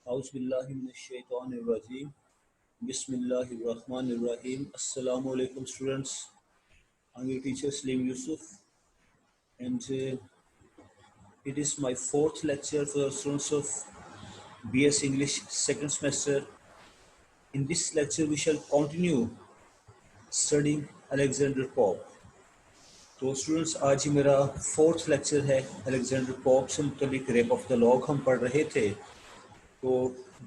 اعوذ باللہ من الشیطان الرجیم بسم اللہ الرحمن الرحیم السلام علیکم students. I'm your teacher Salim Yusuf, and it is my fourth lecture for the students of BS English second semester. In this lecture we shall continue studying Alexander Pope. تو اسٹوڈنٹس آج ہی میرا فورتھ لیکچر ہے. Alexander pope سے متعلق rape of the log ہم پڑھ رہے تھے. تو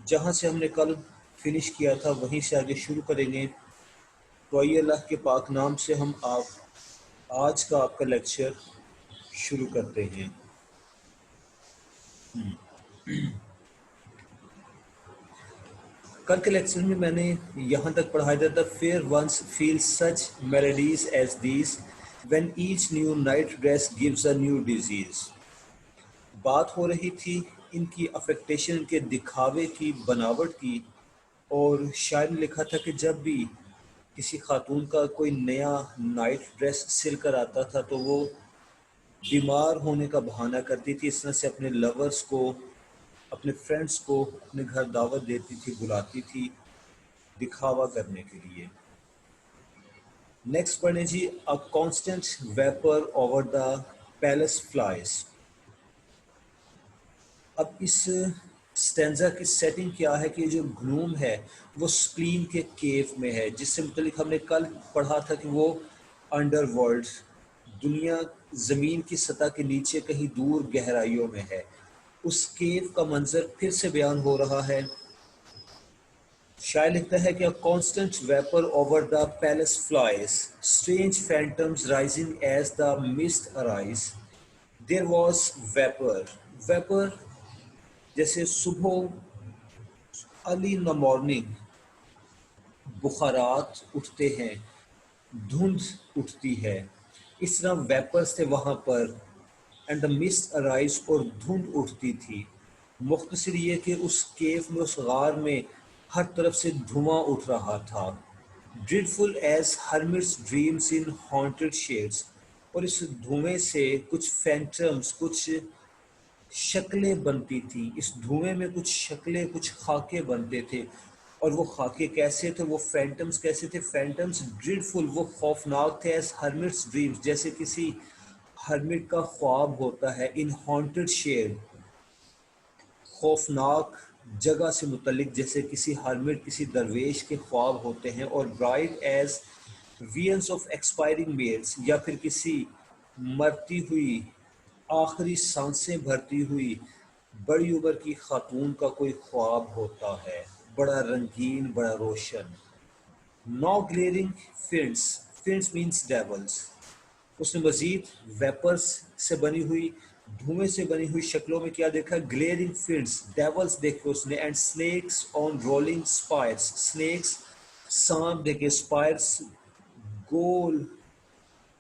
جہاں سے ہم نے کل فنش کیا تھا وہیں سے آگے شروع کریں گے. تو آئیے اللہ کے پاک نام سے ہم آج کا آپ کا لیکچر شروع کرتے ہیں. کل کے لیکچر میں میں نے یہاں تک پڑھایا تھا fair ones feel such maladies as these when each new night dress gives a new disease. بات ہو رہی تھی ان کی افیکٹیشن کے دکھاوے کی بناوٹ کی، اور شاعر نے لکھا تھا کہ جب بھی کسی خاتون کا کوئی نیا نائٹ ڈریس سل کر آتا تھا تو وہ بیمار ہونے کا بہانہ کرتی تھی، اس طرح سے اپنے لورز کو، اپنے فرینڈس کو اپنے گھر دعوت دیتی تھی، بلاتی تھی دکھاوا کرنے کے لیے. نیکسٹ پڑھیں جی. A constant vapour over the palace flies. اب اس سٹینزا کی سیٹنگ کیا ہے کہ جو گنوم ہے وہ سپلین کے کیو میں ہے، جس سے متعلق ہم نے کل پڑھا تھا کہ وہ انڈر ورلڈ، دنیا زمین کی سطح کے نیچے کہیں دور گہرائیوں میں ہے. اس کیو کا منظر پھر سے بیان ہو رہا ہے. شاعر لکھتا ہے کہ constant vapour over the palace flies strange phantoms rising as the mist arise. There was vapour. Vapour جیسے صبح ارلی ان دا مارننگ بخارات اٹھتے ہیں، دھند اٹھتی ہے، اس طرح ویپرز تھے وہاں پر. اینڈ دا مسٹ ارائز، اور دھند اٹھتی تھی. مختصر یہ کہ اس کیو میں، اس غار میں ہر طرف سے دھواں اٹھ رہا تھا. ڈریڈفل ایز ہرمٹس ڈریمز ان ہانٹڈ شیڈس. اور اس دھویں سے کچھ فینٹمز، کچھ شکلیں بنتی تھیں. اس دھویں میں کچھ شکلیں، کچھ خاکے بنتے تھے. اور وہ خاکے کیسے تھے، وہ فینٹمز کیسے تھے؟ فینٹمز ڈریڈفل، وہ خوفناک تھے. ایز ہرمٹس ڈریمز، جیسے کسی ہرمٹ کا خواب ہوتا ہے. ان ہانٹڈ شیڈ، خوفناک جگہ سے متعلق جیسے کسی ہرمٹ، کسی درویش کے خواب ہوتے ہیں. اور برائٹ ایز ویئنس آف ایکسپائرنگ میلز، یا پھر کسی مرتی ہوئی، آخری سانسیں بھرتی ہوئی بڑی عمر کی خاتون کا کوئی خواب ہوتا ہے، بڑا رنگین، بڑا روشن. No glaring fiends. Fiends means devils. اس نے مزید ویپرز سے بنی ہوئی، دھوئیں سے بنی ہوئی شکلوں میں کیا دیکھا؟ گلیئرنگ فنٹس، ڈیولز دیکھے اس نے. And snakes on rolling spires. Snakes سانپ دیکھے، اسپائرس گول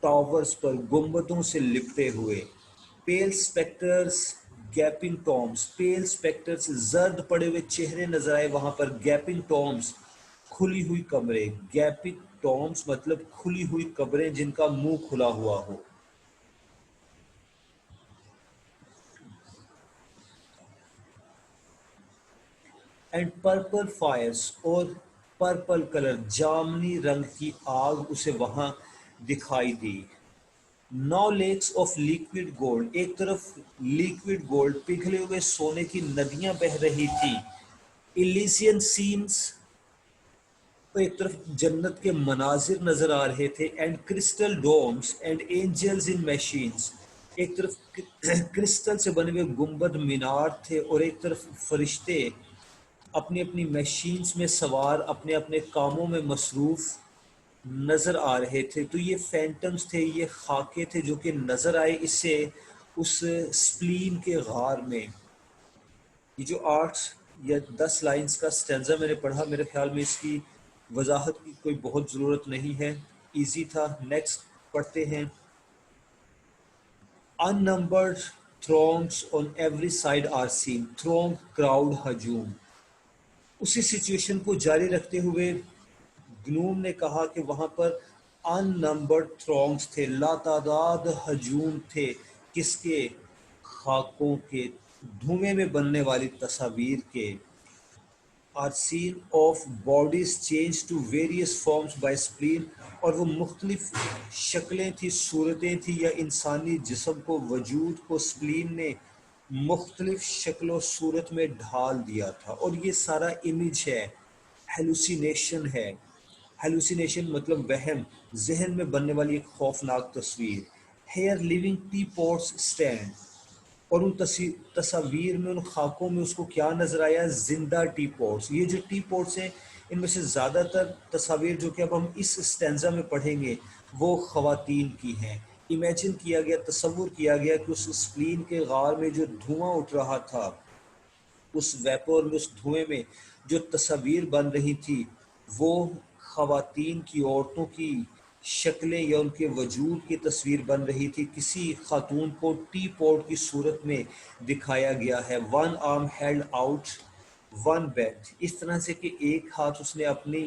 ٹاورز پر، گنبدوں سے لپٹے ہوئے. پیل اسپیکٹرز گیپنگ ٹامز. پیل اسپیکٹرز زرد پڑے ہوئے چہرے نظر آئے وہاں پر. گیپنگ ٹامز کھلی ہوئی قبریں. گیپنگ ٹامز مطلب کھلی ہوئی قبریں جن کا منہ کھلا ہوا ہو. اینڈ پرپل فائرز، اور پرپل کلر، جامنی رنگ کی آگ اسے وہاں دکھائی دی. نو لیکس آف لیکوڈ گولڈ. ایک طرف لیکوڈ گولڈ، پگھلے ہوئے سونے کی ندیاں بہہ رہی تھی. ایلیسین سینز، ایک طرف جنت کے مناظر نظر آ رہے تھے. And crystal dooms and angels in machines. ایک طرف کرسٹل سے بنے ہوئے گنبد مینار تھے، اور ایک طرف فرشتے اپنی اپنی میشینز میں سوار، اپنے اپنے کاموں میں مصروف نظر آ رہے تھے. تو یہ فینٹمز تھے، یہ خاکے تھے جو کہ نظر آئے اسے اس سپلین کے غار میں. یہ جو 8 یا 10 لائنز کا سٹینزا میں نے پڑھا، میرے خیال میں اس کی وضاحت کی کوئی بہت ضرورت نہیں ہے، ایزی تھا. نیکسٹ پڑھتے ہیں. unnumbered throngs on every side are seen. throng crowd ہجوم. اسی سچویشن کو جاری رکھتے ہوئے گنوم نے کہا کہ وہاں پر ان نمبرڈ تھرونگس تھے، لاتعداد ہجوم تھے. کس کے؟ خاکوں کے، دھوئیں میں بننے والی تصاویر کے. Are seen of bodies change to various forms by spleen, اور وہ مختلف شکلیں تھیں، صورتیں تھیں یا انسانی جسم کو، وجود کو اسپلین نے مختلف شکل و صورت میں ڈھال دیا تھا، اور یہ سارا امیج ہے، ہیلوسینیشن ہے۔ ہیلوسینیشن مطلب وہم، ذہن میں بننے والی ایک خوفناک تصویر۔ Here living teapots stand, اور ان تصاویر میں، ان خاکوں میں اس کو کیا نظر آیا؟ زندہ ٹی پوٹس۔ یہ جو ٹی پوٹس ہیں ان میں سے زیادہ تر تصاویر جو کہ اب ہم اس اسٹینزا میں پڑھیں گے وہ خواتین کی ہیں۔ امیجن کیا گیا، تصور کیا گیا کہ اس اسپلین کے غار میں جو دھواں اٹھ رہا تھا، اس ویپور میں، اس دھوئیں میں جو تصاویر بن رہی تھی وہ خواتین کی، عورتوں کی شکلیں یا ان کے وجود کی تصویر بن رہی تھی۔ کسی خاتون کو ٹی پوٹ کی صورت میں دکھایا گیا ہے۔ ون آرم ہیلڈ آؤٹ ون بیتھ، اس طرح سے کہ ایک ہاتھ اس نے اپنی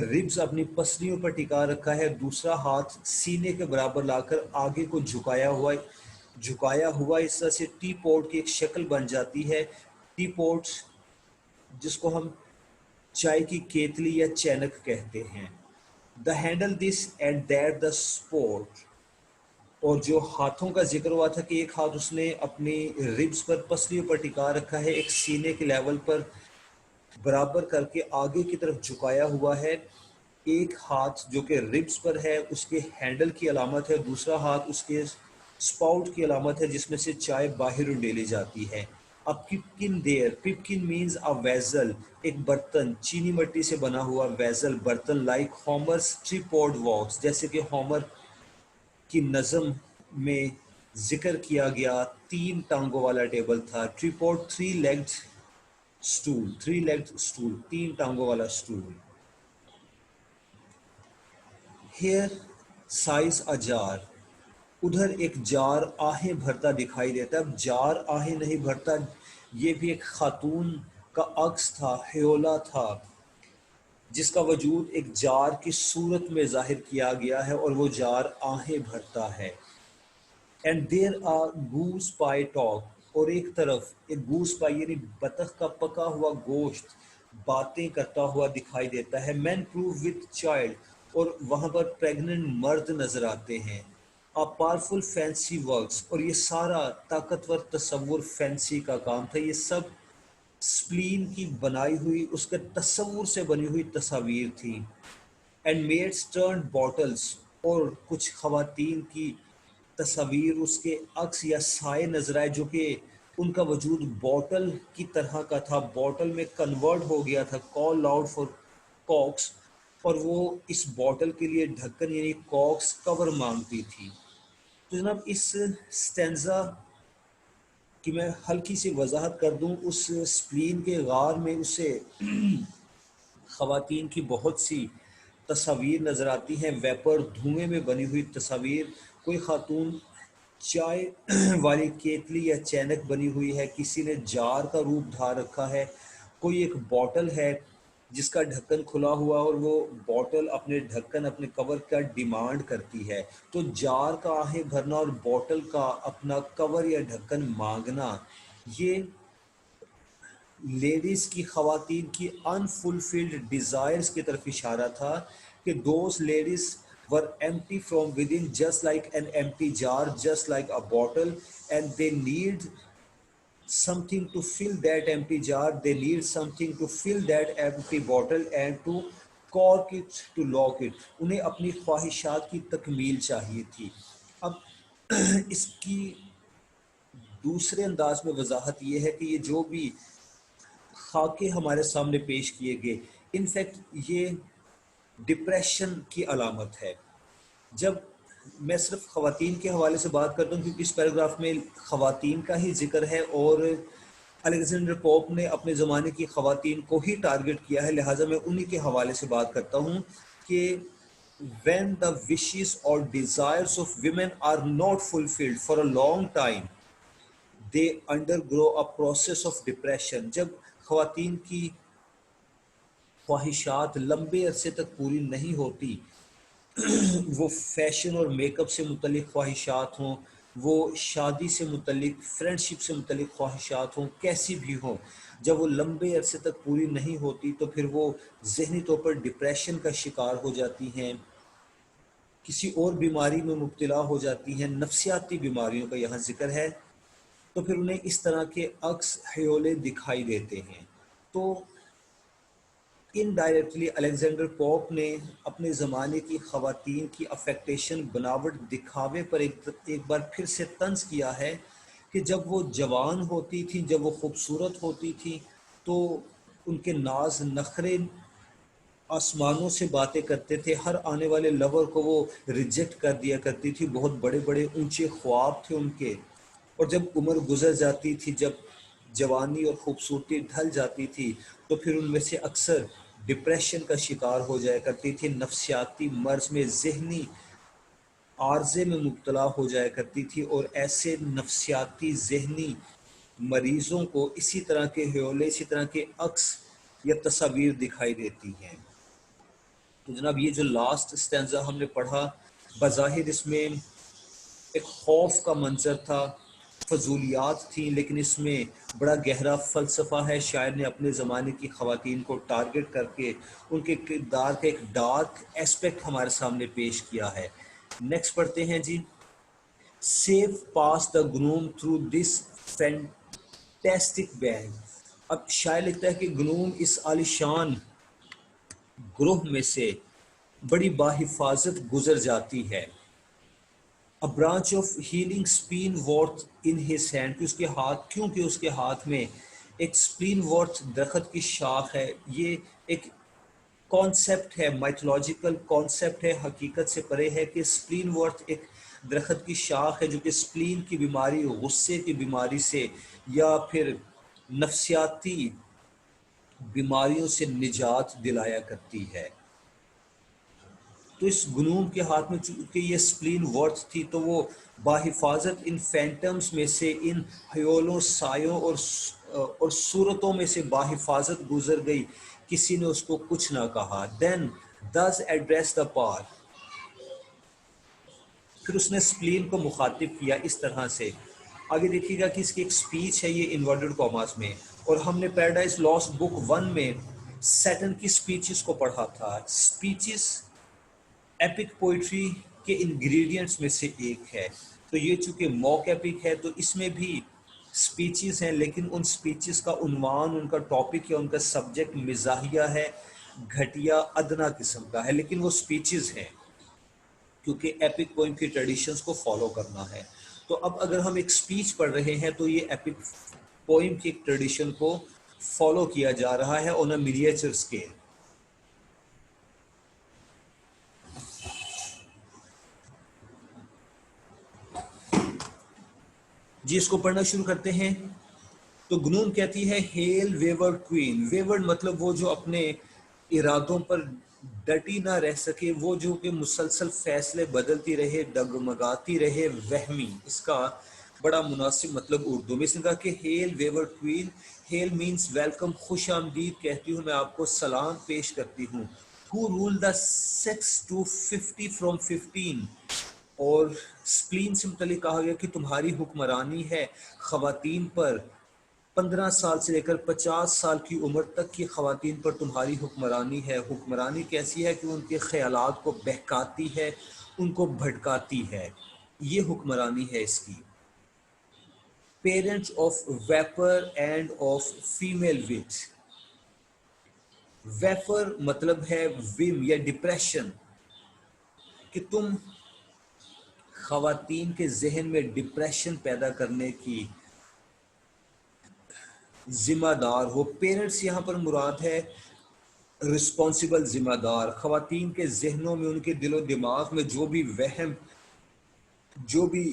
ربز، اپنی پسلیوں پر ٹکا رکھا ہے، دوسرا ہاتھ سینے کے برابر لا کر آگے کو جھکایا ہوا اس طرح سے ٹی پوٹ کی ایک شکل بن جاتی ہے۔ ٹی پوٹ جس کو ہم چائے کی کیتلی یا چینک کہتے ہیں۔ دا handle this and that the support, اور جو ہاتھوں کا ذکر ہوا تھا کہ ایک ہاتھ اس نے اپنی ربز پر، پسلیوں پر ٹکا رکھا ہے، ایک سینے کے لیول پر برابر کر کے آگے کی طرف جھکایا ہوا ہے، ایک ہاتھ جو کہ ربز پر ہے اس کے ہینڈل کی علامت ہے، دوسرا ہاتھ اس کے سپاؤٹ کی علامت ہے جس میں سے چائے باہر ڈیلی جاتی ہے۔ اب پپکن دیر، پپکن مینز اے ویزل، ایک برتن، چینی مٹی سے بنا ہوا ویزل، برتن، لائک ہومرس ٹریپوڈ واکس، جیسے کہ ہومر کی نظم میں ذکر کیا گیا 3 ٹانگوں والا ٹیبل تھا۔ ٹریپوڈ، 3 لیگڈ اسٹول، 3 ٹانگوں والا اسٹول۔ ہیئر سائز اجار، ادھر ایک جار آہیں بھرتا دکھائی دیتا ہے۔ اب جار آہیں نہیں بھرتا، یہ بھی ایک خاتون کا عکس تھا، ہیولا تھا، جس کا وجود ایک جار کی صورت میں ظاہر کیا گیا ہے، اور وہ جار آہیں بھرتا ہے۔ اینڈ دیر آر گوس پائی ٹاک، اور ایک طرف ایک گوس پائی یعنی بطخ کا پکا ہوا گوشت باتیں کرتا ہوا دکھائی دیتا ہے۔ مین پروو وتھ چائلڈ، اور وہاں پر پریگننٹ مرد نظر آتے ہیں۔ پاورفل فینسی ورکس، اور یہ سارا طاقتور تصور فینسی کا کام تھا، یہ سب سپلین کی بنائی ہوئی، اس کے تصور سے بنی ہوئی تصاویر تھیں۔ اینڈ میڈس ٹرنڈ باٹلس، اور کچھ خواتین کی تصاویر، اس کے عکس یا سائے نظر آئے جو کہ ان کا وجود بوٹل کی طرح کا تھا، بوٹل میں کنورٹ ہو گیا تھا، کال لاؤڈ فار کاکس، اور وہ اس بوٹل کے لیے ڈھکن یعنی کاکس کور مانگتی تھی۔ تو جناب اس سٹینزا کی میں ہلکی سی وضاحت کر دوں، اس سپلین کے غار میں اسے خواتین کی بہت سی تصاویر نظر آتی ہیں، ویپر، دھوئیں میں بنی ہوئی تصاویر، کوئی خاتون چائے والی کیتلی یا چینک بنی ہوئی ہے، کسی نے جار کا روپ دھار رکھا ہے، کوئی ایک بوٹل ہے جس کا ڈھکن کھلا ہوا، اور وہ بوٹل اپنے ڈھکن، اپنے کور کا ڈیمانڈ کرتی ہے۔ تو جار کا آہیں بھرنا اور بوٹل کا اپنا کور یا ڈھکن مانگنا، یہ لیڈیز کی، خواتین کی انفلفلڈ ڈیزائرز کی طرف اشارہ تھا کہ those ladies were empty from within just like an empty jar, just like a bottle, and they need something to fill that empty jar, they need something to fill that empty bottle and to cork it, to lock it. انہیں اپنی خواہشات کی تکمیل چاہیے تھی۔ اب اس کی دوسرے انداز میں وضاحت یہ ہے کہ یہ جو بھی خاکے ہمارے سامنے پیش کیے گئے، انفیکٹ یہ ڈپریشن کی علامت ہے۔ جب میں صرف خواتین کے حوالے سے بات کرتا ہوں کیونکہ اس پیراگراف میں خواتین کا ہی ذکر ہے، اور الیگزینڈر پوپ نے اپنے زمانے کی خواتین کو ہی ٹارگٹ کیا ہے، لہٰذا میں انہی کے حوالے سے بات کرتا ہوں کہ when the wishes or desires of women are not fulfilled for a long time, they undergo a process of depression. جب خواتین کی خواہشات لمبے عرصے تک پوری نہیں ہوتی، وہ فیشن اور میک اپ سے متعلق خواہشات ہوں، وہ شادی سے متعلق، فرینڈشپ سے متعلق خواہشات ہوں کیسی بھی ہوں، جب وہ لمبے عرصے تک پوری نہیں ہوتی تو پھر وہ ذہنی طور پر ڈپریشن کا شکار ہو جاتی ہیں، کسی اور بیماری میں مبتلا ہو جاتی ہیں، نفسیاتی بیماریوں کا یہاں ذکر ہے، تو پھر انہیں اس طرح کے عکس حیولے دکھائی دیتے ہیں۔ تو انڈائریکٹلی الیگزینڈر پوپ نے اپنے زمانے کی خواتین کی افیکٹیشن بناوٹ دکھاوے پر ایک بار پھر سے طنز کیا ہے کہ جب وہ جوان ہوتی تھیں، جب وہ خوبصورت ہوتی تھیں تو ان کے ناز نخرے آسمانوں سے باتیں کرتے تھے، ہر آنے والے لور کو وہ ریجیکٹ کر دیا کرتی تھی، بہت بڑے بڑے اونچے خواب تھے ان کے، اور جب عمر گزر جاتی تھی، جب جوانی اور خوبصورتی ڈھل جاتی تھی تو پھر ان میں سے اکثر ڈپریشن کا شکار ہو جایا کرتی تھی، نفسیاتی مرض میں، ذہنی عارضے میں مبتلا ہو جایا کرتی تھی، اور ایسے نفسیاتی ذہنی مریضوں کو اسی طرح کے حیولے، اسی طرح کے عکس یا تصاویر دکھائی دیتی ہیں۔ تو جناب یہ جو لاسٹ اسٹینزا ہم نے پڑھا، بظاہر اس میں ایک خوف کا منظر تھا، فضولیات تھیں، لیکن اس میں بڑا گہرا فلسفہ ہے۔ شاعر نے اپنے زمانے کی خواتین کو ٹارگٹ کر کے ان کے کردار کا ایک ڈارک ایسپیکٹ ہمارے سامنے پیش کیا ہے۔ نیکسٹ پڑھتے ہیں جی۔ Safe passed the gnome through this fantastic band. اب شاعر لکھتا ہے کہ گنوم اس عالیشان گروہ میں سے بڑی باحفاظت گزر جاتی ہے۔ A branch of healing spleen wort in his hand، کہ اس کے ہاتھ، کیونکہ اس کے ہاتھ میں ایک سپلین وورتھ درخت کی شاخ ہے۔ یہ ایک کانسیپٹ ہے، مائتھولوجیکل کانسیپٹ ہے، حقیقت سے پرے ہے کہ سپلین وورتھ ایک درخت کی شاخ ہے جو کہ سپلین کی بیماری، غصے کی بیماری سے یا پھر نفسیاتی بیماریوں سے نجات دلایا کرتی ہے۔ تو اس گنوم کے ہاتھ میں چونکہ یہ سپلین ورتھ تھی تو وہ باحفاظت ان فینٹمز میں سے، ان حیولوں، سایوں اور صورتوں میں سے باحفاظت گزر گئی، کسی نے اس کو کچھ نہ کہا۔ دین does address the part، پھر اس نے سپلین کو مخاطب کیا اس طرح سے۔ آگے دیکھیے گا کہ اس کی ایک سپیچ ہے، یہ انورٹڈ کاماز میں، اور ہم نے پیراڈائز لاسٹ بک 1 میں سیٹن کی سپیچز کو پڑھا تھا۔ سپیچز ایپک پوئٹری کے انگریڈینٹس میں سے ایک ہے، تو یہ چونکہ موک ایپک ہے تو اس میں بھی سپیچز ہیں، لیکن ان سپیچز کا عنوان، ان کا ٹاپک یا ان کا سبجیکٹ مزاحیہ ہے، گھٹیا ادنا قسم کا ہے، لیکن وہ سپیچز ہیں کیونکہ ایپک پوئم کی ٹریڈیشنز کو فالو کرنا ہے۔ تو اب اگر ہم ایک سپیچ پڑھ رہے ہیں تو یہ ایپک پوئم کی ایک ٹریڈیشن کو فالو کیا جا رہا ہے آن اے مینیچر اسکیل۔ جی اس کو پڑھنا شروع کرتے ہیں۔ تو گنوم کہتی ہے، ہیل ویورڈ کوئین۔ ویورڈ مطلب وہ جو اپنے ارادوں پر ڈٹی نہ رہ سکے، وہ جو کہ مسلسل فیصلے بدلتی رہے، ڈگمگاتی رہے، وہمی۔ اس کا بڑا مناسب مطلب اردو میں اس نے کہا کہ hail wayward queen. Hail means welcome, خوش آمدید کہتی ہوں، میں آپ کو سلام پیش کرتی ہوں۔ Who rule the sex to 50 from 15، اور سپلین سے متعلق کہا گیا کہ تمہاری حکمرانی ہے خواتین پر، 15 سال سے لے کر 50 سال کی عمر تک کی خواتین پر تمہاری حکمرانی ہے۔ حکمرانی کیسی ہے کہ ان کے خیالات کو بہکاتی ہے، ان کو بھٹکاتی ہے، یہ حکمرانی ہے اس کی۔ Parents of viper and of female what. Viper مطلب ہے ویم یا ڈپریشن، کہ تم خواتین کے ذہن میں ڈپریشن پیدا کرنے کی ذمہ دار ہو۔ پیرنٹس یہاں پر مراد ہے رسپانسبل، ذمہ دار۔ خواتین کے ذہنوں میں، ان کے دل و دماغ میں جو بھی وہم، جو بھی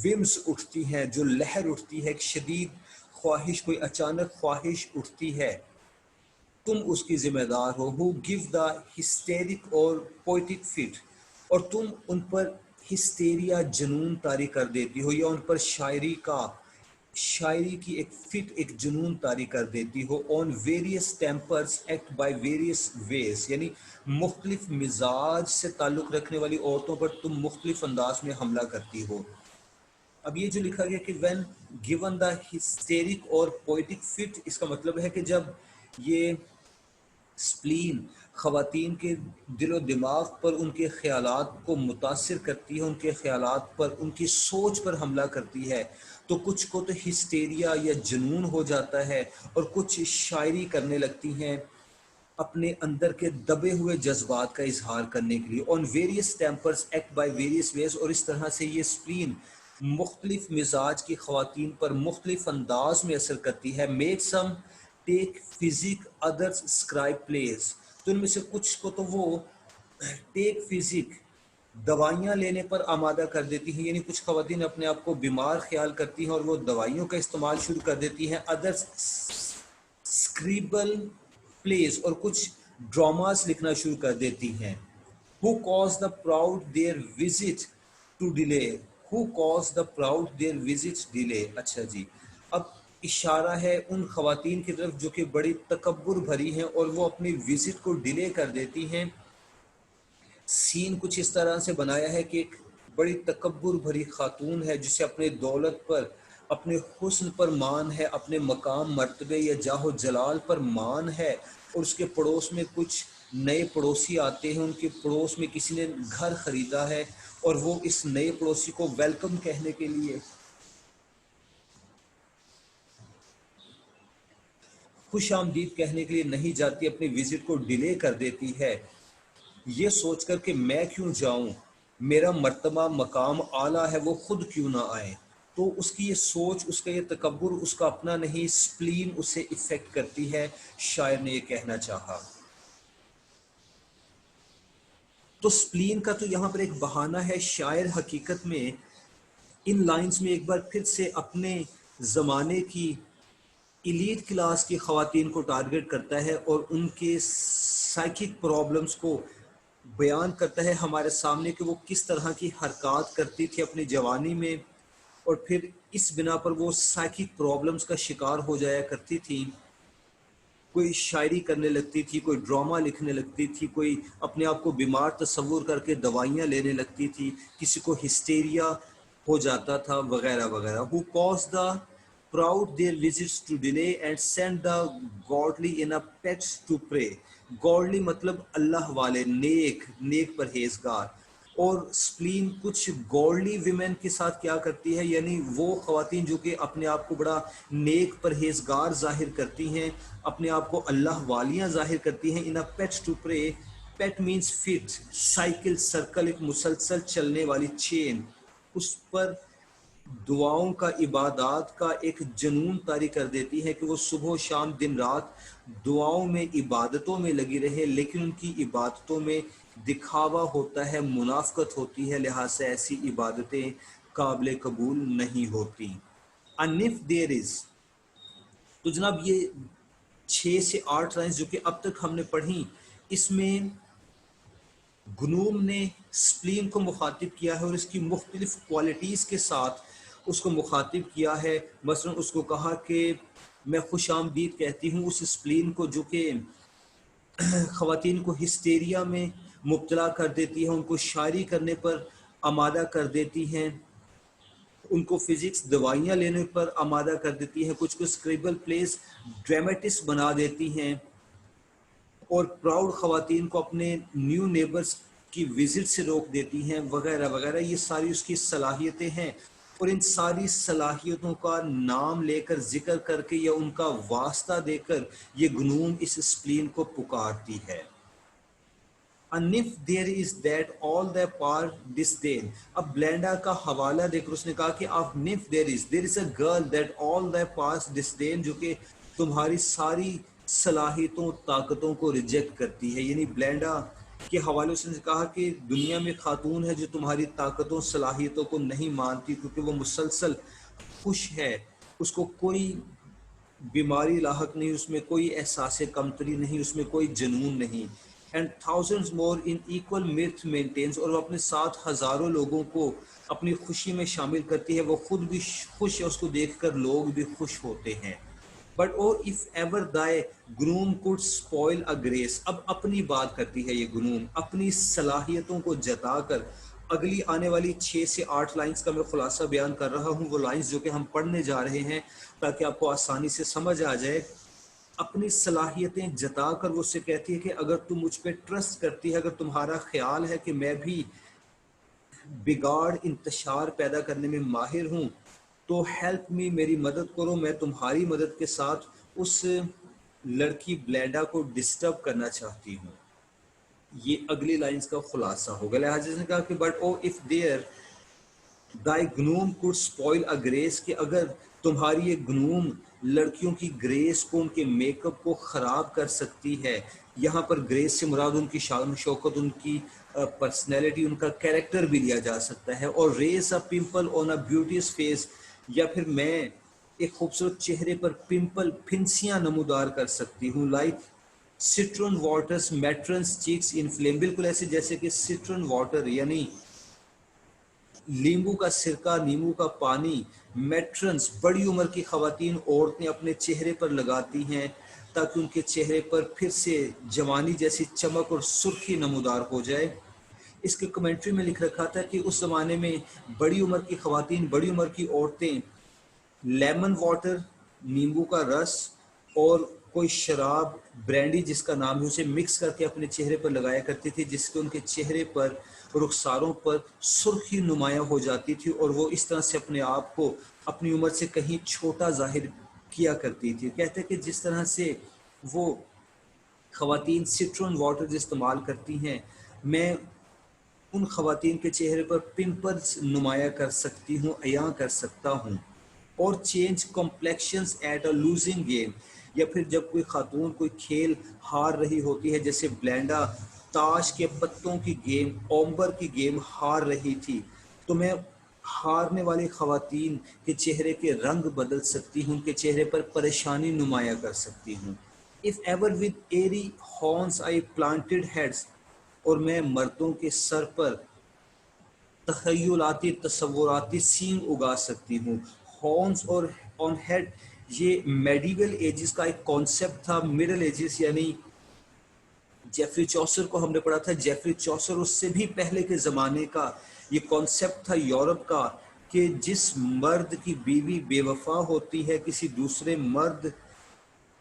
ومز اٹھتی ہیں، جو لہر اٹھتی ہے، ایک شدید خواہش، کوئی اچانک خواہش اٹھتی ہے، تم اس کی ذمہ دار ہو۔ ہو گیو دا ہسٹیرک اور پوئٹک فٹ، اور تم ان پر ہسٹیریا، جنون طاری کر دیتی ہو، یا ان پر شاعری کی ایک فٹ، ایک جنون طاری کر دیتی ہو۔ On various tempers act by various ways, یعنی مختلف مزاج سے تعلق رکھنے والی عورتوں پر تم مختلف انداز میں حملہ کرتی ہو۔ اب یہ جو لکھا گیا کہ وین گیون دا ہسٹیرک اور پوئٹک فٹ، اس کا مطلب ہے کہ جب یہ سپلین خواتین کے دل و دماغ پر ان کے خیالات کو متاثر کرتی ہے، ان کے خیالات پر، ان کی سوچ پر حملہ کرتی ہے، تو کچھ کو تو ہسٹیریا یا جنون ہو جاتا ہے، اور کچھ شاعری کرنے لگتی ہیں اپنے اندر کے دبے ہوئے جذبات کا اظہار کرنے کے لیے. On various tempers act by various ways, اور اس طرح سے یہ سپلین مختلف مزاج کی خواتین پر مختلف انداز میں اثر کرتی ہے. Make some take physics others ascribe please, تو ان میں سے کچھ کو تو وہ ٹیک فزک دوائیاں لینے پر آمادہ کر دیتی ہیں، یعنی کچھ خواتین اپنے آپ کو بیمار خیال کرتی ہیں اور وہ دوائیوں کا استعمال شروع کر دیتی ہیں. ادرس اسکریبل پلیز، اور کچھ ڈراماز لکھنا شروع کر دیتی ہیں. Who caused the proud their visit to delay? Who caused the proud their visit delay؟ اچھا جی، اب اشارہ ہے ان خواتین کی طرف جو کہ بڑی تکبر بھری ہیں اور وہ اپنی وزٹ کو ڈیلے کر دیتی ہیں. سین کچھ اس طرح سے بنایا ہے کہ ایک بڑی تکبر بھری خاتون ہے جسے اپنے دولت پر، اپنے حسن پر مان ہے، اپنے مقام مرتبے یا جاہ و جلال پر مان ہے، اور اس کے پڑوس میں کچھ نئے پڑوسی آتے ہیں، ان کے پڑوس میں کسی نے گھر خریدا ہے اور وہ اس نئے پڑوسی کو ویلکم کہنے کے لیے، خوش آمدید کہنے کے لیے نہیں جاتی، اپنی وزٹ کو ڈیلے کر دیتی ہے، یہ سوچ کر کہ میں کیوں جاؤں، میرا مرتبہ مقام اعلیٰ ہے، وہ خود کیوں نہ آئیں. تو اس کی یہ سوچ، اس کا یہ تکبر اس کا اپنا نہیں، سپلین اسے افیکٹ کرتی ہے، شاعر نے یہ کہنا چاہا. تو سپلین کا تو یہاں پر ایک بہانہ ہے. شاعر حقیقت میں ان لائنز میں ایک بار پھر سے اپنے زمانے کی ایلیٹ کلاس کی خواتین کو ٹارگٹ کرتا ہے اور ان کے سائیکک پرابلمز کو بیان کرتا ہے ہمارے سامنے کہ وہ کس طرح کی حرکات کرتی تھی اپنی جوانی میں، اور پھر اس بنا پر وہ سائیکک پرابلمز کا شکار ہو جایا کرتی تھی. کوئی شاعری کرنے لگتی تھی، کوئی ڈرامہ لکھنے لگتی تھی، کوئی اپنے آپ کو بیمار تصور کر کے دوائیاں لینے لگتی تھی، کسی کو ہسٹیریا ہو جاتا تھا وغیرہ وغیرہ. Who caused the proud their visits to delay and sent the godly in a pet to pray. godly مطلب اللہ والے، نیک، نیک پرہیزگار. اور سپلین کچھ گورلی ویمن کے ساتھ کیا کرتی ہے، یعنی وہ خواتین جو کہ اپنے آپ کو بڑا نیک پرہیزگار ظاہر کرتی ہیں، اپنے آپ کو اللہ والیاں ظاہر کرتی ہیں. ان اے pet to prey, pet means fit, cycle, circle, ایک مسلسل چلنے والی چین، اس پر دعاؤں کا، عبادات کا ایک جنون طاری کر دیتی ہے کہ وہ صبح و شام دن رات دعاؤں میں، عبادتوں میں لگی رہے، لیکن ان کی عبادتوں میں دکھاوا ہوتا ہے، منافقت ہوتی ہے، لہٰذا ایسی عبادتیں قابل قبول نہیں ہوتی. And if there is، تو جناب یہ 6 سے 8 لائنز جو کہ اب تک ہم نے پڑھی، اس میں گنوم نے سپلین کو مخاطب کیا ہے اور اس کی مختلف کوالٹیز کے ساتھ اس کو مخاطب کیا ہے. مثلا اس کو کہا کہ میں خوش آمدید کہتی ہوں اس سپلین کو جو کہ خواتین کو ہسٹیریا میں مبتلا کر دیتی ہے، ان کو شاعری کرنے پر آمادہ کر دیتی ہیں، ان کو فزکس دوائیاں لینے پر آمادہ کر دیتی ہیں، کچھ کو اسکریبل پلیس ڈرامیٹس بنا دیتی ہیں، اور پراؤڈ خواتین کو اپنے نیو نیبرز کی وزٹ سے روک دیتی ہیں وغیرہ وغیرہ. یہ ساری اس کی صلاحیتیں ہیں، اور ان ساری صلاحیتوں کا نام لے کر، ذکر کر کے یا ان کا واسطہ دے کر یہ گنوم اس سپلین کو پکارتی ہے. And if there is that all the part disdain، اب بلینڈا کا حوالہ دے کر اس نے کہا کہ if there is a girl that all the past disdain، جو کہ تمہاری ساری صلاحیتوں، طاقتوں کو ریجیکٹ کرتی ہے. یعنی بلینڈا کے حوالے سے کہا کہ دنیا میں خاتون ہے جو تمہاری طاقتوں، صلاحیتوں کو نہیں مانتی، کیونکہ وہ مسلسل خوش ہے، اس کو کوئی بیماری لاحق نہیں، اس میں کوئی احساس کمتری نہیں، اس میں کوئی جنون نہیں. And thousands more in equal mirth maintains، اور وہ اپنے ساتھ ہزاروں لوگوں کو اپنی خوشی میں شامل کرتی ہے، وہ خود بھی خوش ہے، اس کو دیکھ کر لوگ بھی خوش ہوتے ہیں. بٹ اور if ever thy groom could spoil a grace، اب اپنی بات کرتی ہے یہ گنوم، اپنی صلاحیتوں کو جتا کر اگلی آنے والی 6 سے 8 لائنز کا میں خلاصہ بیان کر رہا ہوں، وہ لائنز جو کہ ہم پڑھنے جا رہے ہیں تاکہ آپ کو آسانی سے سمجھ آ جائے۔ اپنی صلاحیتیں جتا کر وہ اس سے کہتی ہے کہ اگر تم مجھ پہ ٹرسٹ کرتی ہے، اگر تمہارا خیال ہے کہ میں بھی بگاڑ انتشار پیدا کرنے میں ماہر ہوں تو ہیلپ می، میری مدد کرو، میں تمہاری مدد کے ساتھ اس لڑکی بلینڈا کو ڈسٹرب کرنا چاہتی ہوں۔ یہ اگلی لائنز کا خلاصہ ہوگا۔ لہٰذا نے کہا کہ but oh if there thy gnome could spoil a grace، کہ اگر تمہاری یہ گنوم لڑکیوں کی گریس کو، ان کے میک اپ کو خراب کر سکتی ہے۔ یہاں پر گریس سے مراد ان کی شان و شوکت، ان کی پرسنالٹی، ان کا کیریکٹر بھی لیا جا سکتا ہے۔ اور raise a pimple on a beauties face, یا پھر میں ایک خوبصورت چہرے پر پمپل، پھنسیاں نمودار کر سکتی ہوں۔ لائک سٹرن واٹرز میٹرنس چیکس ان فلیم، بالکل ایسے جیسے کہ سٹرن واٹر یعنی لیمبو کا سرکہ، نیمبو کا پانی، میٹرنس بڑی عمر کی خواتین، عورتیں اپنے چہرے پر لگاتی ہیں تاکہ ان کے چہرے پر پھر سے جوانی جیسی چمک اور سرخی نمودار ہو جائے۔ اس کے کمنٹری میں لکھ رکھا تھا کہ اس زمانے میں بڑی عمر کی خواتین، بڑی عمر کی عورتیں لیمن واٹر، نیمبو کا رس اور کوئی شراب، برینڈی جس کا نام ہے، اسے مکس کر کے اپنے چہرے پر لگایا کرتی تھی، جس سے ان کے چہرے پر، رخساروں پر سرخی نمایاں ہو جاتی تھی اور وہ اس طرح سے اپنے آپ کو اپنی عمر سے کہیں چھوٹا ظاہر کیا کرتی تھی۔ کہتے ہیں کہ جس طرح سے وہ خواتین سٹرن واٹر استعمال کرتی ہیں، میں ان خواتین کے چہرے پر پمپلز نمایاں کر سکتی ہوں، عیاں کر سکتا ہوں۔ اور change complexions at a losing game, یا پھر جب کوئی خاتون کوئی کھیل ہار رہی ہوتی ہے، جیسے بلینڈا تاش کے پتوں کی گیم، اومبر کی گیم ہار رہی تھی، تو میں ہارنے والی خواتین کے چہرے کے رنگ بدل سکتی ہوں، ان کے چہرے پر پریشانی نمایاں کر سکتی ہوں۔ If ever with airy horns I planted heads، اور میں مردوں کے سر پر تخیلاتی تصوراتی سینگ اگا سکتی ہوں۔ ہارنز اور آن ہیڈ یہ میڈیول ایجز کا ایک کانسیپٹ تھا۔ مڈل ایجز یعنی جیفری چوسر کو ہم نے پڑھا تھا، جیفری چوسر اس سے بھی پہلے کے زمانے کا یہ کانسیپٹ تھا یورپ کا، کہ جس مرد کی بیوی بے وفا ہوتی ہے، کسی دوسرے مرد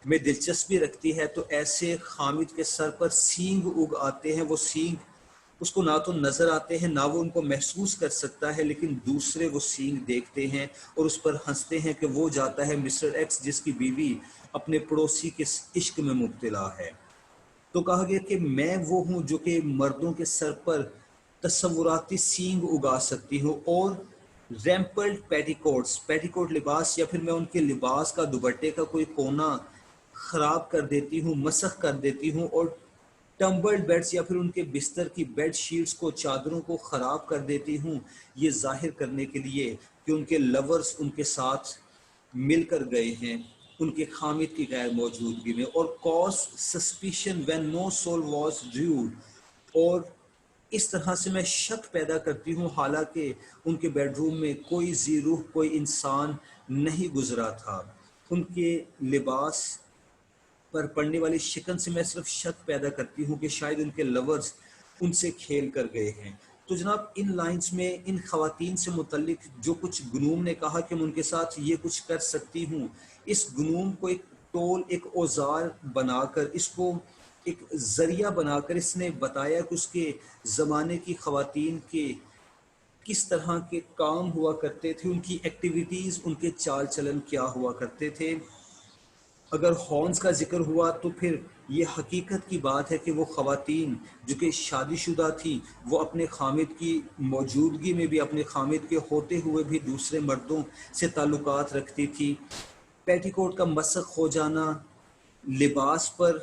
میں دلچسپی رکھتی ہے، تو ایسے خامد کے سر پر سینگ اگ آتے ہیں۔ وہ سینگ اس کو نہ تو نظر آتے ہیں، نہ وہ ان کو محسوس کر سکتا ہے، لیکن دوسرے وہ سینگ دیکھتے ہیں اور اس پر ہنستے ہیں کہ وہ جاتا ہے مسٹر ایکس جس کی بیوی اپنے پڑوسی کے عشق میں مبتلا ہے۔ تو کہا گیا کہ میں وہ ہوں جو کہ مردوں کے سر پر تصوراتی سینگ اگا سکتی ہوں۔ اور ریمپلڈ پیٹیکوٹس، پیٹیکوٹ لباس، یا پھر میں ان کے لباس کا، دوپٹے کا کوئی کونا خراب کر دیتی ہوں، مسخ کر دیتی ہوں۔ اور ٹمبلڈ بیڈز، یا پھر ان کے بستر کی بیڈ شیٹس کو، چادروں کو خراب کر دیتی ہوں، یہ ظاہر کرنے کے لیے کہ ان کے لورز ان کے ساتھ مل کر گئے ہیں ان کے خامد کی غیر موجودگی میں۔ اور cause suspicion when no soul was rued، اور اس طرح سے میں شک پیدا کرتی ہوں حالانکہ ان کے بیڈ روم میں کوئی ذی روح، کوئی انسان نہیں گزرا تھا۔ ان کے لباس پر پڑنے والی شکن سے میں صرف شک پیدا کرتی ہوں کہ شاید ان کے لورز ان سے کھیل کر گئے ہیں۔ تو جناب ان لائنز میں ان خواتین سے متعلق جو کچھ گنوم نے کہا کہ میں ان کے ساتھ یہ کچھ کر سکتی ہوں، اس گنوم کو ایک ٹول، ایک اوزار بنا کر، اس کو ایک ذریعہ بنا کر اس نے بتایا کہ اس کے زمانے کی خواتین کے کس طرح کے کام ہوا کرتے تھے، ان کی ایکٹیویٹیز، ان کے چال چلن کیا ہوا کرتے تھے۔ اگر ہارنز کا ذکر ہوا تو پھر یہ حقیقت کی بات ہے کہ وہ خواتین جو کہ شادی شدہ تھیں، وہ اپنے خامد کی موجودگی میں بھی، اپنے خامد کے ہوتے ہوئے بھی دوسرے مردوں سے تعلقات رکھتی تھی۔ پیٹی کوٹ کا مسخ ہو جانا، لباس پر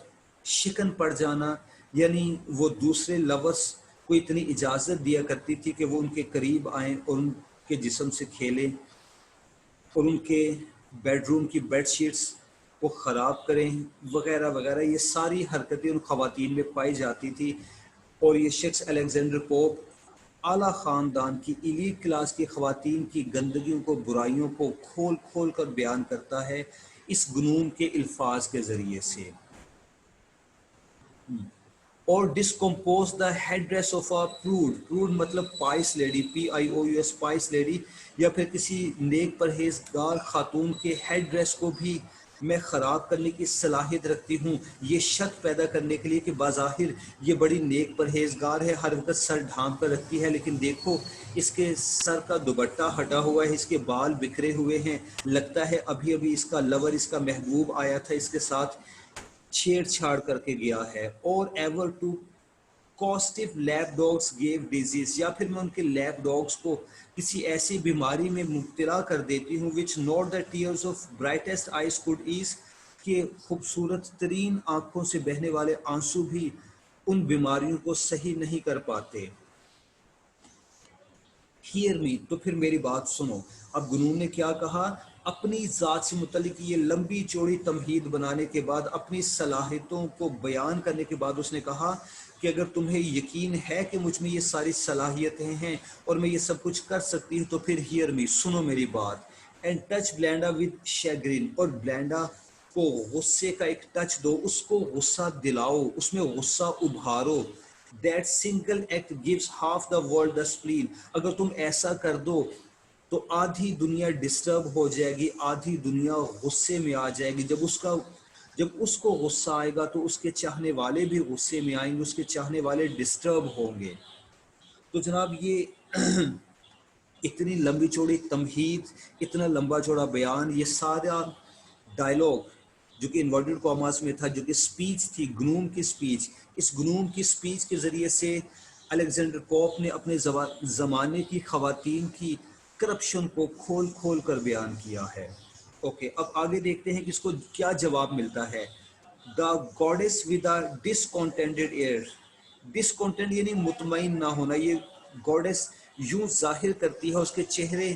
شکن پڑ جانا، یعنی وہ دوسرے لورز کو اتنی اجازت دیا کرتی تھی کہ وہ ان کے قریب آئیں اور ان کے جسم سے کھیلیں اور ان کے بیڈ روم کی بیڈ شیٹس کو خراب کریں وغیرہ وغیرہ۔ یہ ساری حرکتیں ان خواتین میں پائی جاتی تھی۔ اور یہ شخص الیگزینڈر پوپ اعلیٰ خاندان کی ایلیٹ کلاس کی خواتین کی گندگیوں کو، برائیوں کو کھول کھول کر بیان کرتا ہے اس گنون کے الفاظ کے ذریعے سے۔ اور discompose the headdress of a prude مطلب pious lady PIOUS pious lady یا پھر کسی نیک پرہیزگار خاتون کے ہیڈ ڈریس کو بھی میں خراب کرنے کی صلاحیت رکھتی ہوں، یہ شک پیدا کرنے کے لیے کہ بظاہر یہ بڑی نیک پرہیزگار ہے، ہر وقت سر ڈھانپ کر رکھتی ہے، لیکن دیکھو اس کے سر کا دوپٹہ ہٹا ہوا ہے، اس کے بال بکھرے ہوئے ہیں، لگتا ہے ابھی ابھی اس کا لور، اس کا محبوب آیا تھا، اس کے ساتھ چھیڑ چھاڑ کر کے گیا ہے۔ اور ever to costive lapdogs gave disease, یا پھر میں ان کے لیپ ڈاگس کو کسی ایسی بیماری میں مبتلا کر دیتی ہوں which not the tears of brightest eyes could ease، کہ خوبصورت ترین آنکھوں سے بہنے والے آنسو بھی ان بیماریوں کو صحیح نہیں کر پاتے۔ ہیئر می، تو پھر میری بات سنو۔ اب گنون نے کیا کہا؟ اپنی ذات سے متعلق یہ لمبی چوڑی تمہید بنانے کے بعد، اپنی صلاحیتوں کو بیان کرنے کے بعد اس نے کہا کہ اگر تمہیں یقین ہے کہ مجھ میں یہ ساری صلاحیتیں ہیں اور میں یہ سب کچھ کر سکتی ہوں تو پھر ہیئر می، سنو میری بات۔ اینڈ ٹچ بلینڈا ود شیگرین، اور بلینڈا کو غصے کا ایک ٹچ دو، اس کو غصہ دلاؤ، اس میں غصہ ابھارو۔ That single act gives half the world the spleen، اگر تم ایسا کر دو تو آدھی دنیا ڈسٹرب ہو جائے گی، آدھی دنیا غصے میں آ جائے گی۔ جب اس کو غصہ آئے گا تو اس کے چاہنے والے بھی غصے میں آئیں گے، اس کے چاہنے والے ڈسٹرب ہوں گے۔ تو جناب یہ اتنی لمبی چوڑی تمہید، اتنا لمبا چوڑا بیان، یہ سارا ڈائلاگ جو کہ انورٹڈ کاماز میں تھا، جو کہ سپیچ تھی، گنوم کی سپیچ، اس گنوم کی سپیچ کے ذریعے سے الیگزینڈر پوپ نے اپنے زمانے کی خواتین کی کرپشن کو کھول کھول کر بیان کیا ہے۔ اوکے، اب آگے دیکھتے ہیں کہ اس کو کیا جواب ملتا ہے۔ دا گوڈیس ود a discontented air، ڈسکونٹینٹ یعنی مطمئن نہ ہونا، یہ گوڈیس یوں ظاہر کرتی ہے، اس کے چہرے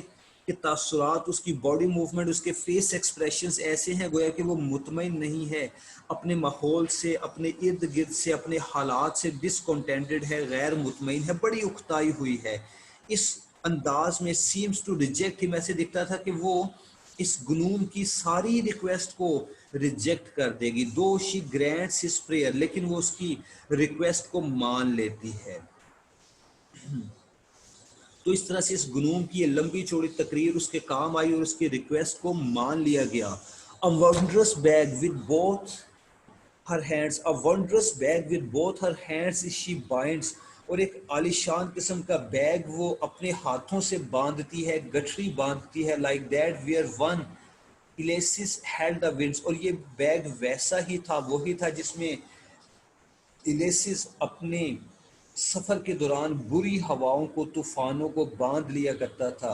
کے تاثرات، اس کی باڈی موومنٹ، اس کے فیس ایکسپریشنز ایسے ہیں گویا کہ وہ مطمئن نہیں ہے اپنے ماحول سے، اپنے ارد گرد سے، اپنے حالات سے، ڈسکونٹینٹڈ ہے، غیر مطمئن ہے، بڑی اکتائی ہوئی ہے۔ اس انداز میں سیمز ٹو ریجیکٹ ہم، ایسے دکھتا تھا کہ وہ اس گنون کی ساری ریکویسٹ کو ریجیکٹ کر دے گی، دو شی گرینٹس ہز پریئر، لیکن وہ اس کی ریکویسٹ کو مان لیتی ہے۔ تو اس طرح سے اس گنون کی یہ لمبی چوڑی تقریر اس کے کام آئی اور اس کی ریکویسٹ کو مان لیا گیا۔ A wondrous bag with both her hands، a wondrous bag with both her hands she binds، اور ایک عالیشان قسم کا بیگ وہ اپنے ہاتھوں سے باندھتی ہے، گٹھری باندھتی ہے، like that where one Ulysses held the winds، اور یہ بیگ ویسا ہی تھا، وہی تھا جس میں الیسس اپنے سفر کے دوران بری ہواؤں کو، طوفانوں کو باندھ لیا کرتا تھا۔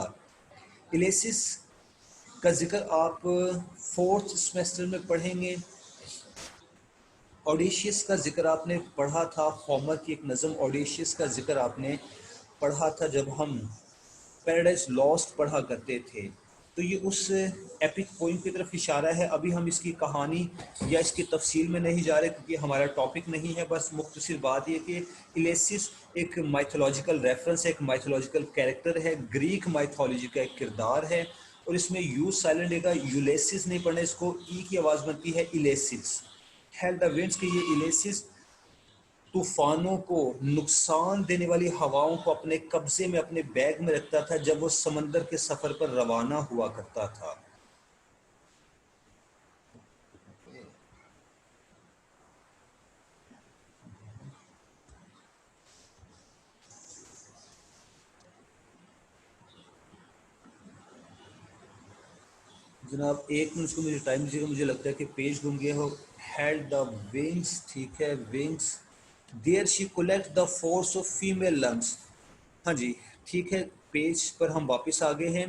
الیسس کا ذکر آپ 4th سیمسٹر میں پڑھیں گے۔ اوڈیشیس کا ذکر آپ نے پڑھا تھا، ہومر کی ایک نظم اوڈیشیس کا ذکر آپ نے پڑھا تھا جب ہم پیراڈائز لاسٹ پڑھا کرتے تھے۔ تو یہ اس ایپک پوئم کی طرف اشارہ ہے۔ ابھی ہم اس کی کہانی یا اس کی تفصیل میں نہیں جا رہے کیونکہ ہمارا ٹاپک نہیں ہے، بس مختصر بات یہ کہ الیسس ایک مائتھولوجیکل ریفرنس ہے، ایک مائتھولوجیکل کیریکٹر ہے، گریک مائتھولوجی کا ایک کردار ہے، اور اس میں یو سائلنٹ لے گا، یولیسس نہیں پڑھنا، اس کو ای کی آواز بنتی ہے الیسس۔ ہیل دا ونڈس، کہ یہ الیسس طوفانوں کو، نقصان دینے والی ہواؤں کو اپنے قبضے میں، اپنے بیگ میں رکھتا تھا جب وہ سمندر کے سفر پر روانہ ہوا کرتا تھا۔ جناب ایک منٹ کو مجھے ٹائم دیجیے گا، مجھے لگتا ہے کہ پیج گم گیا ہو۔ ہیلڈ دا ونگس، ٹھیک ہے، wings there she collect the force of female lungs, ہاں جی ٹھیک ہے، پیج پر ہم واپس آ گئے ہیں۔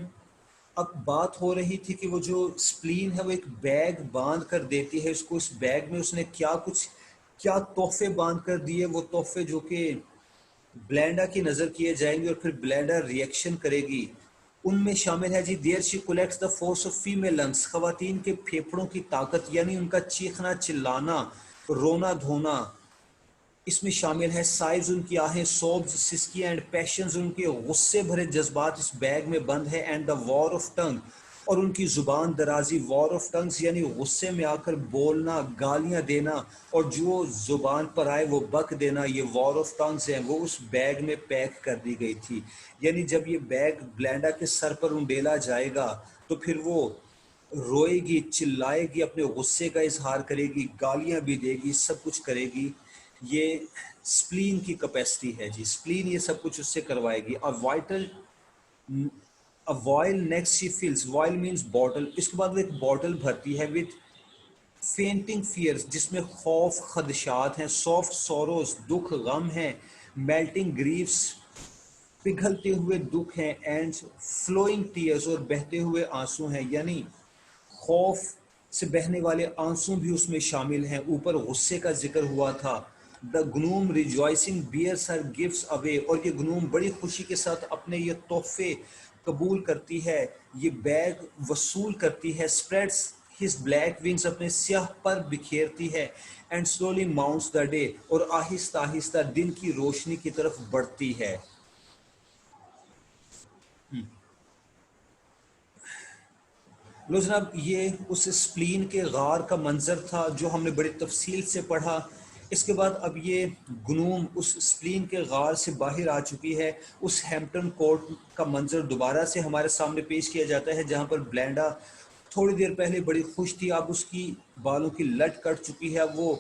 اب بات ہو رہی تھی کہ وہ جو سپلین ہے وہ ایک بیگ باندھ کر دیتی ہے اس کو، اس بیگ میں اس نے کیا تحفے باندھ کر دیے، وہ تحفے جو کہ بلینڈا کی نظر کیے جائیں گے اور پھر بلینڈا ریئیکشن کرے گی۔ ان میں شامل ہے جی there she collects the force of female lungs, خواتین کے پھیپھڑوں کی طاقت، یعنی ان کا چیخنا چلانا، رونا دھونا اس میں شامل ہے۔ سائز ان کی آہیں، سوبز، سسکی اینڈ پیشنز، ان کے غصے بھرے جذبات اس بیگ میں بند ہے۔ And the war of tongue, اور ان کی زبان درازی، وار آف ٹنگز یعنی غصے میں آ کر بولنا، گالیاں دینا، اور جو زبان پر آئے وہ بک دینا، یہ وار آف ٹنگز ہیں، وہ اس بیگ میں پیک کر دی گئی تھی۔ یعنی جب یہ بیگ بلینڈا کے سر پر انڈیلا جائے گا تو پھر وہ روئے گی، چلائے گی، اپنے غصے کا اظہار کرے گی، گالیاں بھی دے گی، سب کچھ کرے گی۔ یہ سپلین کی کیپیسٹی ہے جی، سپلین یہ سب کچھ اس سے کروائے گی۔ وائل نیکسٹ شی فلس، وائل مینس بوٹل، اس کے بعد وہ ایک بوٹل بھرتی ہے وتھ فینٹنگ فیئرس، جس میں خوف، خدشات ہیں، سافٹ سوروز، دکھ، غم ہیں، میلٹنگ گریفس، پگھلتے ہوئے دکھ ہیں، اینڈ فلوئنگ ٹیئرز، اور بہتے ہوئے آنسو ہیں، یعنی خوف سے بہنے والے آنسو بھی اس میں شامل ہیں۔ اوپر غصے کا ذکر ہوا تھا۔ دا گنوم ریجوائسنگ بیئرس ہر گفٹس اوے، اور یہ گنوم بڑی خوشی کے ساتھ اپنے یہ تحفے قبول کرتی ہے، یہ بیگ وصول کرتی ہے۔ اسپریڈس ہز بلیک ونگس، اپنے سیاہ پر بکھیرتی ہے۔ And slowly mounts the day, اور آہستہ آہستہ دن کی روشنی کی طرف بڑھتی ہے۔ لو جناب، یہ اس سپلین کے غار کا منظر تھا جو ہم نے بڑی تفصیل سے پڑھا۔ اس کے بعد اب یہ گنوم اس سپلین کے غار سے باہر آ چکی ہے۔ اس ہیمپٹن کورٹ کا منظر دوبارہ سے ہمارے سامنے پیش کیا جاتا ہے، جہاں پر بلینڈا تھوڑی دیر پہلے بڑی خوش تھی، اب اس کی بالوں کی لٹ کٹ چکی ہے، اب وہ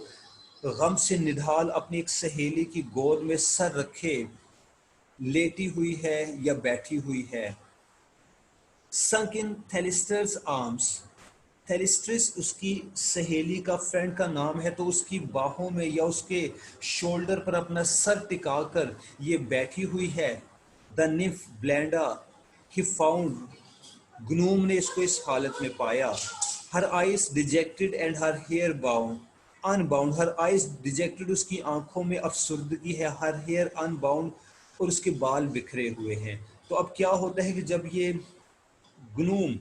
غم سے نڈھال اپنی ایک سہیلی کی گود میں سر رکھے لیٹی ہوئی ہے یا بیٹھی ہوئی ہے۔ سنک ان تھیلسٹرز آرمز، تھیلسٹرس اس کی سہیلی کا، فرینڈ کا نام ہے، تو اس کی باہوں میں یا اس کے شولڈر پر اپنا سر ٹکا کر یہ بیٹھی ہوئی ہے۔ دا نمف بلینڈا ہی فاؤنڈ، گنوم نے اس کو اس حالت میں پایا۔ Her eyes dejected and her hair bound unbound, her eyes dejected, اس کی آنکھوں میں افسردگی ہے، ہر ہیئر ان باؤنڈ، اور اس کے بال بکھرے ہوئے ہیں۔ تو اب کیا ہوتا ہے کہ جب یہ گنوم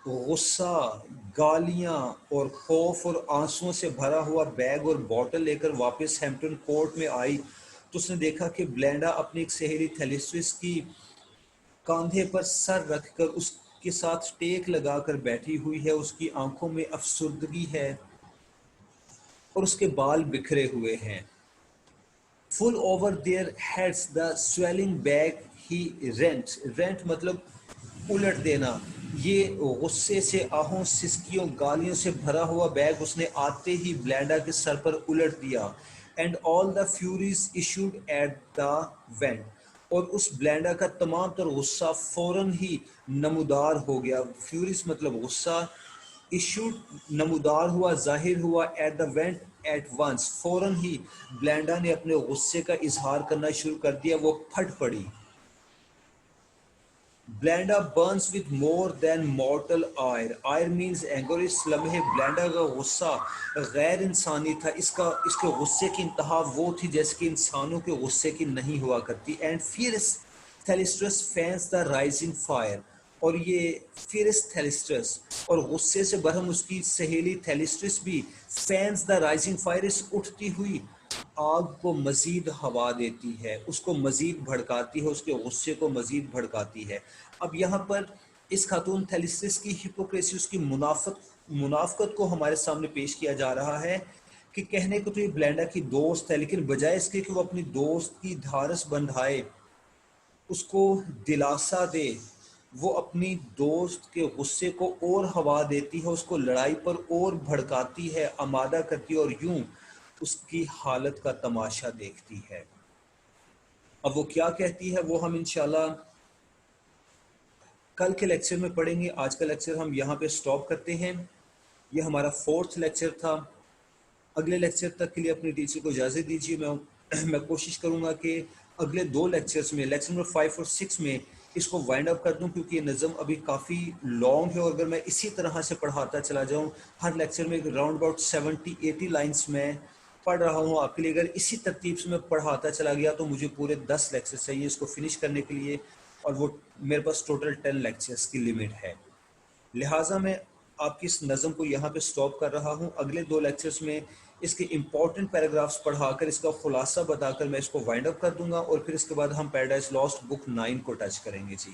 غصہ، گالیاں اور خوف اور آنسوؤں سے بھرا ہوا بیگ اور بوٹل لے کر واپس ہیمپٹن کورٹ میں آئی، تو اس نے دیکھا کہ بلینڈا اپنی ایک سہیلی تھیلیسٹرس کی کاندھے پر سر رکھ کر اس کے ساتھ ٹیک لگا کر بیٹھی ہوئی ہے، اس کی آنکھوں میں افسردگی ہے اور اس کے بال بکھرے ہوئے ہیں۔ Full over their heads the swelling bag he rent مطلب الٹ دینا، یہ غصے سے، آہوں، سسکیوں، گالیوں سے بھرا ہوا بیگ اس نے آتے ہی بلینڈا کے سر پر الٹ دیا۔ And all the furies issued at the vent, اور اس بلینڈا کا تمام تر غصہ فوراً ہی نمودار ہو گیا۔ فیوریز مطلب غصہ، ایشوڈ نمودار ہوا، ظاہر ہوا، at the vent at once, فوراً ہی بلینڈا نے اپنے غصے کا اظہار کرنا شروع کر دیا، وہ پھٹ پڑی۔ Belinda burns with more than mortal ire، ire means anger, اس لمحے بلینڈا کا غصہ غیر انسانی تھا، اس کے غصے کی انتہا وہ تھی جیسے کہ انسانوں کے غصے کی نہیں ہوا کرتی۔ And fierce Thalestris fans the rising fire, اور یہ فیئرس تھیلسٹرس اور غصے سے برہم اس کی سہیلی تھیلسٹرس بھی فینس دا رائزنگ فائر، اس اٹھتی ہوئی آگ کو مزید ہوا دیتی ہے، اس کو مزید بھڑکاتی ہے، اس کے غصے کو مزید بھڑکاتی ہے۔ اب یہاں پر اس خاتون تھیلسٹرس کی ہپوکریسی، اس کی منافقت کو ہمارے سامنے پیش کیا جا رہا ہے کہ کہنے کو تو یہ بلینڈا کی دوست ہے، لیکن بجائے اس کے کہ وہ اپنی دوست کی دھارس بندھائے، اس کو دلاسا دے، وہ اپنی دوست کے غصے کو اور ہوا دیتی ہے، اس کو لڑائی پر اور بھڑکاتی ہے، آمادہ کرتی ہے، اور یوں اس کی حالت کا تماشا دیکھتی ہے۔ اب وہ کیا کہتی ہے وہ ہم انشاءاللہ کل کے لیکچر میں پڑھیں گے۔ آج کا لیکچر ہم یہاں پہ سٹاپ کرتے ہیں۔ یہ ہمارا 4تھ لیکچر تھا۔ اگلے لیکچر تک کے لیے اپنی ٹیچر کو اجازت دیجیے۔ میں کوشش کروں گا کہ اگلے 2 لیکچرز میں، لیکچر نمبر 5 اور 6 میں اس کو وائنڈ اپ کر دوں، کیونکہ یہ نظم ابھی کافی لانگ ہے، اور اگر میں اسی طرح سے پڑھاتا چلا جاؤں، ہر لیکچر میں راؤنڈ اباؤٹ 70-80 لائنس میں پڑھ رہا ہوں آپ کے لیے، اگر اسی ترتیب سے میں پڑھاتا چلا گیا تو مجھے پورے 10 لیکچر چاہیے اس کو فنش کرنے کے لیے، اور وہ میرے پاس ٹوٹل 10 لیکچرز کی لمٹ ہے۔ لہٰذا میں آپ کی اس نظم کو یہاں پہ سٹاپ کر رہا ہوں۔ اگلے 2 لیکچرز میں اس کے امپورٹنٹ پیراگرافز پڑھا کر، اس کا خلاصہ بتا کر میں اس کو وائنڈ اپ کر دوں گا، اور پھر اس کے بعد ہم پیراڈائز لاسٹ بک 9 کو ٹچ کریں گے جی۔